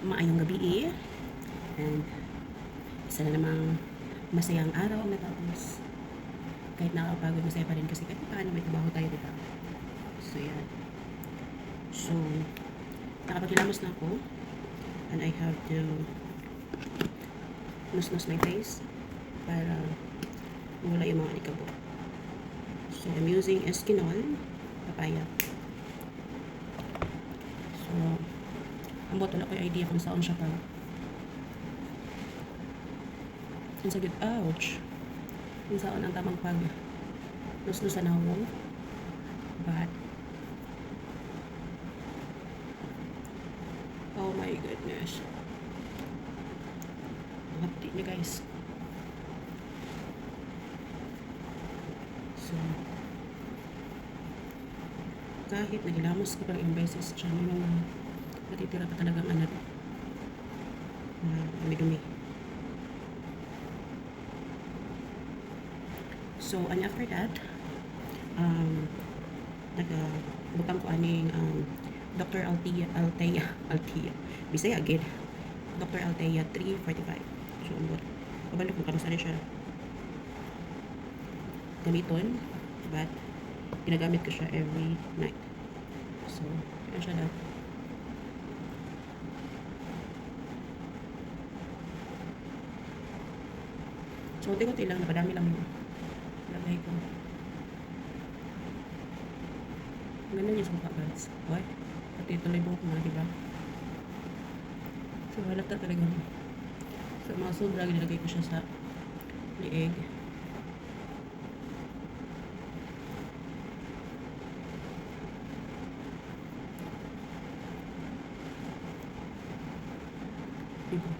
maayong gabi and isa na namang masayang araw ang natapos. Kahit nakakapagod, masaya pa rin kasi kahit paano may trabaho tayo, diba? So, yan. So, nakapagkilamos na ako and I have to nus-nus my face para wala yung mga alikabo. So, I'm using Eskinol papaya. So, ang botol ako yung idea kung saan siya para. Ang sagit, ouch! Kung saan ang tamang pag nus-nusan ako. But, oh my goodness. Ang hapti niya, guys. So, kahit nagilamos ko pang ilang beses siya, may mga natitira pa talagang anak na dumi-dumi. So, and after that, nagbutang ko aning Dr. Althea, Bisaya again, Dr. Althea 345. So, kabalo kung kano sana siya gamiton, but ginagamit ko siya every night. So, yan siya daw. So, unti-unti lang, napadami lang yung lagay ko. Ganun yung sumpa, guys. Okay? Pati tuloy buhok na, diba? So, halata talaga. So, mga sobra, ginilagay ko siya sa lieg. Diba?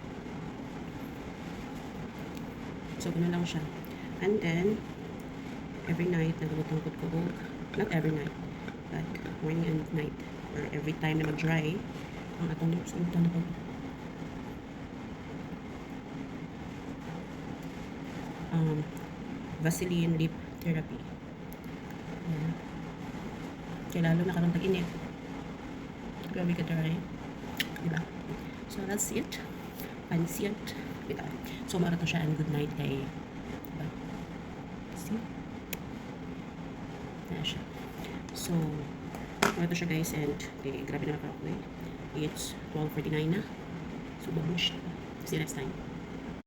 So, gano'n lang siya. And then, every night, nagabutang ko, not every night, but morning and night, or every time na mag-dry, ang atong lips, ang ito na pag Vaseline lip therapy. Ayan. Kaya lalo na karong tag-init. Grabe ka dry. Diba? So, that's it. Pansit. Diba? So, marato siya and good night kay diba? See? Ayan siya. So, marato siya guys and okay, grabe na ako eh. It's 12:49 na. So, babush. See you next time.